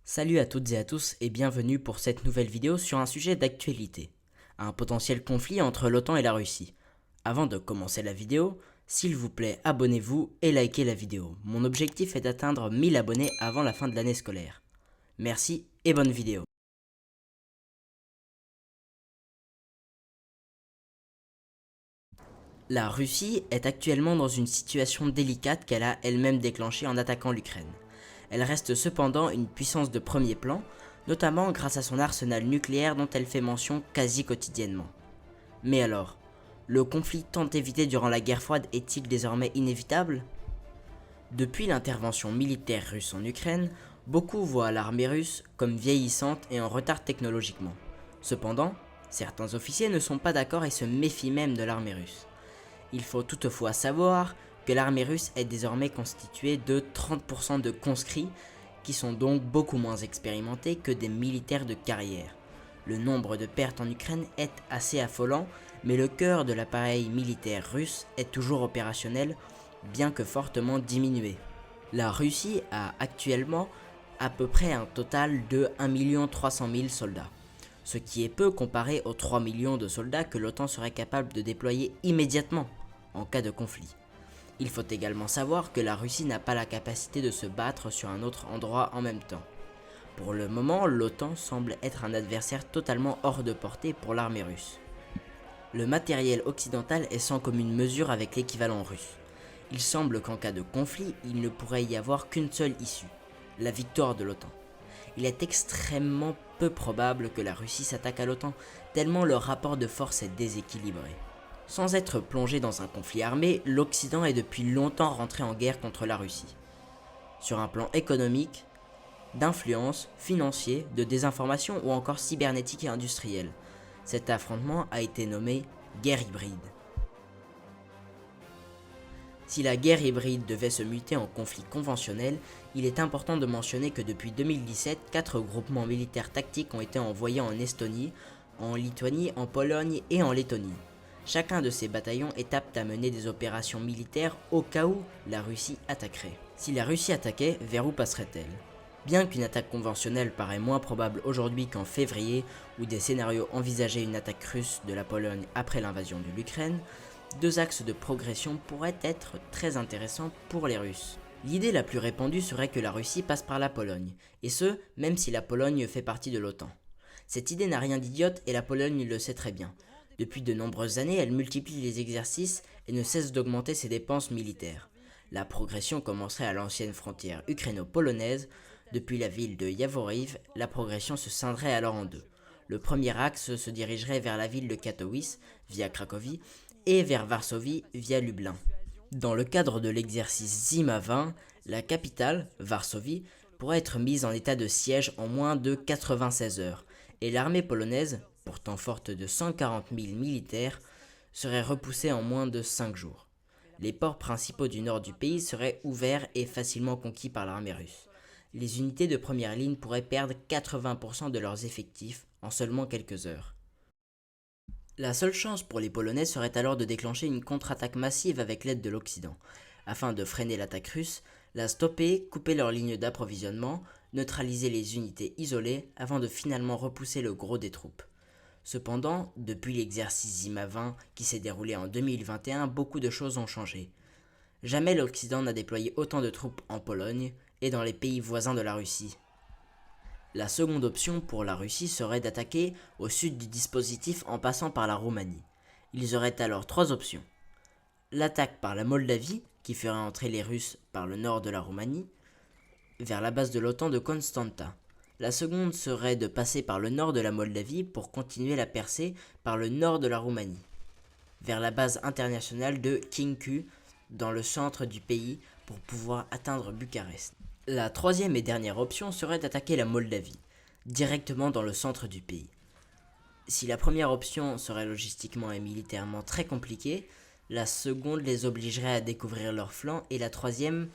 Salut à toutes et à tous et bienvenue pour cette nouvelle vidéo sur un sujet d'actualité, un potentiel conflit entre l'OTAN et la Russie. Avant de commencer la vidéo, s'il vous plaît abonnez-vous et likez la vidéo. Mon objectif est d'atteindre 1000 abonnés avant la fin de l'année scolaire. Merci et bonne vidéo. La Russie est actuellement dans une situation délicate qu'elle a elle-même déclenchée en attaquant l'Ukraine. Elle reste cependant une puissance de premier plan, notamment grâce à son arsenal nucléaire dont elle fait mention quasi quotidiennement. Mais alors, le conflit tant évité durant la guerre froide est-il désormais inévitable? Depuis l'intervention militaire russe en Ukraine, beaucoup voient l'armée russe comme vieillissante et en retard technologiquement. Cependant, certains officiers ne sont pas d'accord et se méfient même de l'armée russe. Il faut toutefois savoir que l'armée russe est désormais constituée de 30% de conscrits qui sont donc beaucoup moins expérimentés que des militaires de carrière. Le nombre de pertes en Ukraine est assez affolant, mais le cœur de l'appareil militaire russe est toujours opérationnel, bien que fortement diminué. La Russie a actuellement à peu près un total de 1 300 000 soldats, ce qui est peu comparé aux 3 millions de soldats que l'OTAN serait capable de déployer immédiatement en cas de conflit. Il faut également savoir que la Russie n'a pas la capacité de se battre sur un autre endroit en même temps. Pour le moment, l'OTAN semble être un adversaire totalement hors de portée pour l'armée russe. Le matériel occidental est sans commune mesure avec l'équivalent russe. Il semble qu'en cas de conflit, il ne pourrait y avoir qu'une seule issue, la victoire de l'OTAN. Il est extrêmement peu probable que la Russie s'attaque à l'OTAN, tellement le rapport de force est déséquilibré. Sans être plongé dans un conflit armé, l'Occident est depuis longtemps rentré en guerre contre la Russie. Sur un plan économique, d'influence, financier, de désinformation ou encore cybernétique et industriel. Cet affrontement a été nommé guerre hybride. Si la guerre hybride devait se muter en conflit conventionnel, il est important de mentionner que depuis 2017, 4 groupements militaires tactiques ont été envoyés en Estonie, en Lituanie, en Pologne et en Lettonie. Chacun de ces bataillons est apte à mener des opérations militaires au cas où la Russie attaquerait. Si la Russie attaquait, vers où passerait-elle? Bien qu'une attaque conventionnelle paraît moins probable aujourd'hui qu'en février, où des scénarios envisageaient une attaque russe de la Pologne après l'invasion de l'Ukraine, deux axes de progression pourraient être très intéressants pour les Russes. L'idée la plus répandue serait que la Russie passe par la Pologne, et ce, même si la Pologne fait partie de l'OTAN. Cette idée n'a rien d'idiote et la Pologne le sait très bien. Depuis de nombreuses années, elle multiplie les exercices et ne cesse d'augmenter ses dépenses militaires. La progression commencerait à l'ancienne frontière ukraino-polonaise. Depuis la ville de Yavoriv, la progression se scinderait alors en deux. Le premier axe se dirigerait vers la ville de Katowice, via Cracovie, et vers Varsovie, via Lublin. Dans le cadre de l'exercice Zima 20, la capitale, Varsovie, pourrait être mise en état de siège en moins de 96 heures, et l'armée polonaise, pourtant forte de 140 000 militaires, serait repoussée en moins de 5 jours. Les ports principaux du nord du pays seraient ouverts et facilement conquis par l'armée russe. Les unités de première ligne pourraient perdre 80% de leurs effectifs en seulement quelques heures. La seule chance pour les Polonais serait alors de déclencher une contre-attaque massive avec l'aide de l'Occident, afin de freiner l'attaque russe, la stopper, couper leurs lignes d'approvisionnement, neutraliser les unités isolées avant de finalement repousser le gros des troupes. Cependant, depuis l'exercice Zima 20 qui s'est déroulé en 2021, beaucoup de choses ont changé. Jamais l'Occident n'a déployé autant de troupes en Pologne et dans les pays voisins de la Russie. La seconde option pour la Russie serait d'attaquer au sud du dispositif en passant par la Roumanie. Ils auraient alors trois options. L'attaque par la Moldavie, qui ferait entrer les Russes par le nord de la Roumanie, vers la base de l'OTAN de Constanta. La seconde serait de passer par le nord de la Moldavie pour continuer la percée par le nord de la Roumanie, vers la base internationale de Kincu, dans le centre du pays, pour pouvoir atteindre Bucarest. La troisième et dernière option serait d'attaquer la Moldavie, directement dans le centre du pays. Si la première option serait logistiquement et militairement très compliquée, la seconde les obligerait à découvrir leurs flancs et la troisième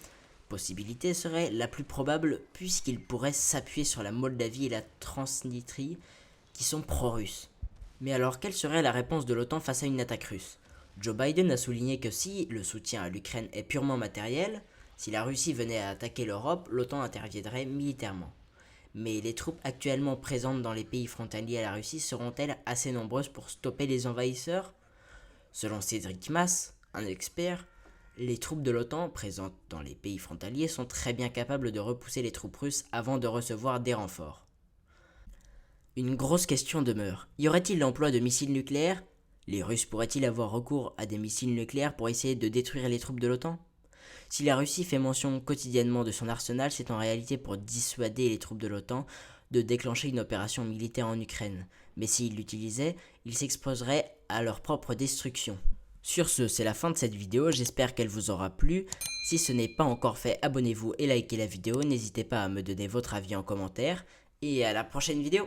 possibilité serait la plus probable puisqu'ils pourraient s'appuyer sur la Moldavie et la Transnistrie qui sont pro-russes. Mais alors quelle serait la réponse de l'OTAN face à une attaque russe? Joe Biden a souligné que si le soutien à l'Ukraine est purement matériel, si la Russie venait à attaquer l'Europe, l'OTAN interviendrait militairement. Mais les troupes actuellement présentes dans les pays frontaliers à la Russie seront-elles assez nombreuses pour stopper les envahisseurs? Selon Cédric Mass, un expert, les troupes de l'OTAN présentes dans les pays frontaliers sont très bien capables de repousser les troupes russes avant de recevoir des renforts. Une grosse question demeure. Y aurait-il l'emploi de missiles nucléaires? Les Russes pourraient-ils avoir recours à des missiles nucléaires pour essayer de détruire les troupes de l'OTAN? Si la Russie fait mention quotidiennement de son arsenal, c'est en réalité pour dissuader les troupes de l'OTAN de déclencher une opération militaire en Ukraine. Mais s'ils l'utilisaient, ils s'exposeraient à leur propre destruction. Sur ce, c'est la fin de cette vidéo, j'espère qu'elle vous aura plu. Si ce n'est pas encore fait, abonnez-vous et likez la vidéo, n'hésitez pas à me donner votre avis en commentaire, et à la prochaine vidéo.